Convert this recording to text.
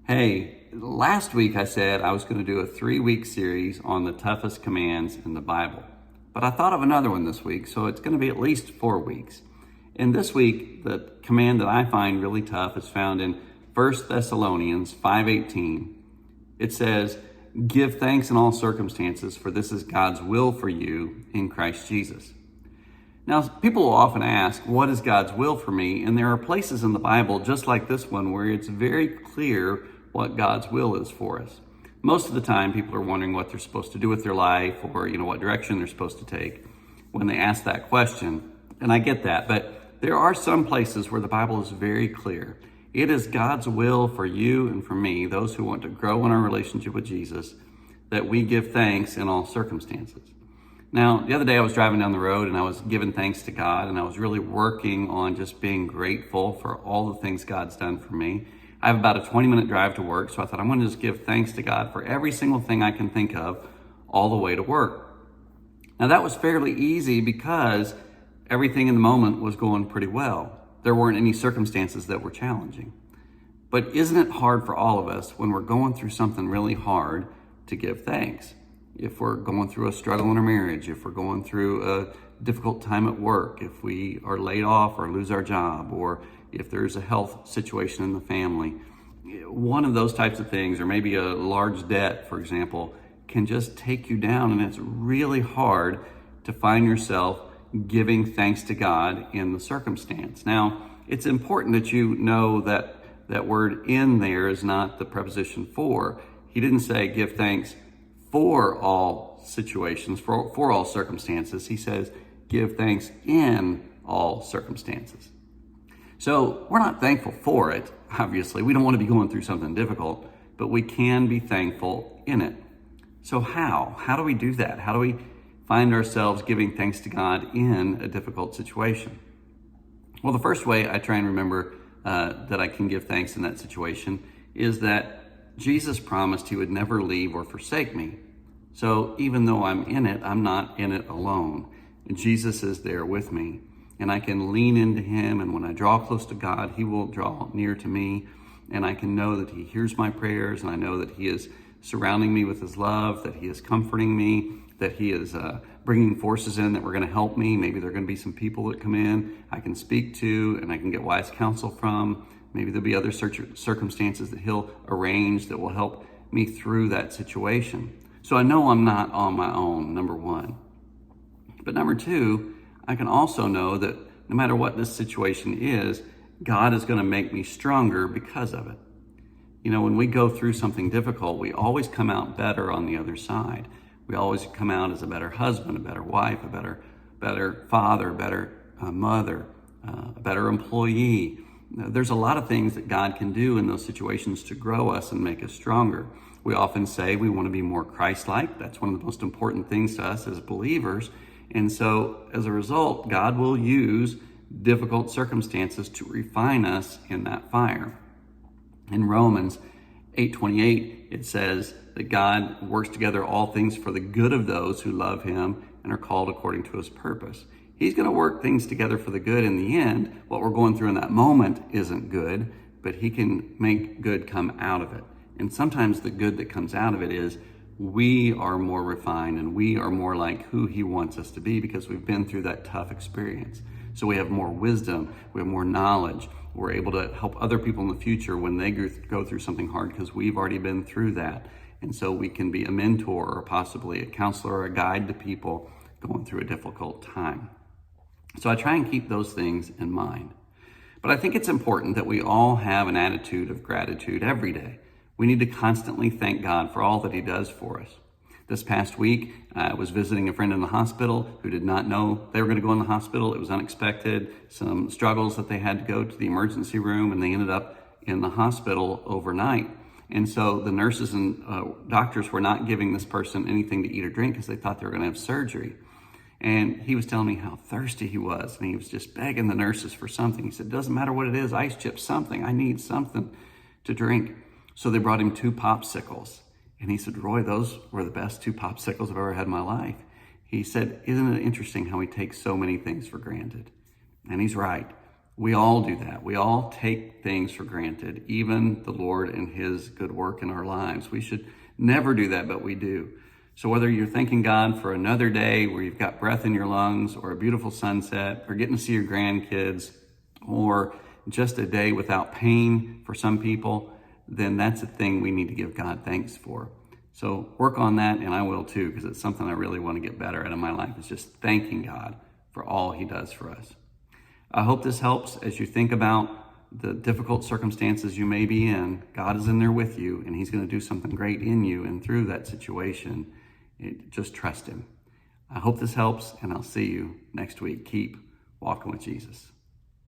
Hey, last week I said I was going to do a 3-week series on the toughest commands in the Bible. But I thought of another one this week, so it's going to be at least 4 weeks. And this week, the command that I find really tough is found in 1 Thessalonians 5:18. It says, "Give thanks in all circumstances, for this is God's will for you in Christ Jesus." Now, people will often ask, what is God's will for me? And there are places in the Bible, just like this one, where it's very clear what God's will is for us. Most of the time, people are wondering what they're supposed to do with their life or, what direction they're supposed to take when they ask that question. And I get that, but there are some places where the Bible is very clear. It is God's will for you and for me, those who want to grow in our relationship with Jesus, that we give thanks in all circumstances. Now, the other day I was driving down the road and I was giving thanks to God, and I was really working on just being grateful for all the things God's done for me. I have about a 20-minute drive to work, so I thought I'm going to just give thanks to God for every single thing I can think of all the way to work. Now, that was fairly easy because everything in the moment was going pretty well. There weren't any circumstances that were challenging. But isn't it hard for all of us when we're going through something really hard to give thanks? If we're going through a struggle in our marriage, if we're going through a difficult time at work, if we are laid off or lose our job, or if there's a health situation in the family, one of those types of things, or maybe a large debt, for example, can just take you down, and it's really hard to find yourself giving thanks to God in the circumstance. Now, it's important that you know that that word "in" there is not the preposition "for." He didn't say give thanks for all situations, for all circumstances. He says, give thanks in all circumstances. So we're not thankful for it, obviously. We don't want to be going through something difficult, but we can be thankful in it. So how? How do we do that? How do we find ourselves giving thanks to God in a difficult situation? Well, the first way I try and remember that I can give thanks in that situation is that Jesus promised he would never leave or forsake me. So even though I'm in it, I'm not in it alone. Jesus is there with me, and I can lean into him, and when I draw close to God, he will draw near to me, and I can know that he hears my prayers, and I know that he is surrounding me with his love, that he is comforting me, that he is bringing forces in that were going to help me. Maybe there are going to be some people that come in I can speak to and I can get wise counsel from. Maybe there'll be other circumstances that he'll arrange that will help me through that situation. So I know I'm not on my own, number one. But number two, I can also know that no matter what this situation is, God is going to make me stronger because of it. When we go through something difficult, we always come out better on the other side. We always come out as a better husband, a better wife, a better father, a better mother, a better employee. There's a lot of things that God can do in those situations to grow us and make us stronger. We often say we want to be more Christ-like. That's one of the most important things to us as believers. And so as a result, God will use difficult circumstances to refine us in that fire. In Romans 8:28, it says that God works together all things for the good of those who love him and are called according to his purpose. He's going to work things together for the good in the end. What we're going through in that moment isn't good, but he can make good come out of it. And sometimes the good that comes out of it is we are more refined and we are more like who he wants us to be because we've been through that tough experience. So we have more wisdom, we have more knowledge. We're able to help other people in the future when they go through something hard because we've already been through that. And so we can be a mentor or possibly a counselor or a guide to people going through a difficult time. So I try and keep those things in mind. But I think it's important that we all have an attitude of gratitude every day. We need to constantly thank God for all that he does for us. This past week, I was visiting a friend in the hospital who did not know they were going to go in the hospital. It was unexpected, some struggles that they had to go to the emergency room, and they ended up in the hospital overnight. And so the nurses and doctors were not giving this person anything to eat or drink because they thought they were going to have surgery. And he was telling me how thirsty he was, and he was just begging the nurses for something. He said, doesn't matter what it is, ice chips, something. I need something to drink. So they brought him 2 popsicles. And he said, Roy, those were the best 2 popsicles I've ever had in my life. He said, isn't it interesting how we take so many things for granted? And he's right. We all do that. We all take things for granted, even the Lord and his good work in our lives. We should never do that, but we do. So whether you're thanking God for another day where you've got breath in your lungs, or a beautiful sunset, or getting to see your grandkids, or just a day without pain for some people, then that's a thing we need to give God thanks for. So work on that, and I will too, because it's something I really want to get better at in my life, is just thanking God for all he does for us. I hope this helps as you think about the difficult circumstances you may be in. God is in there with you, and he's going to do something great in you and through that situation. Just trust him. I hope this helps, and I'll see you next week. Keep walking with Jesus.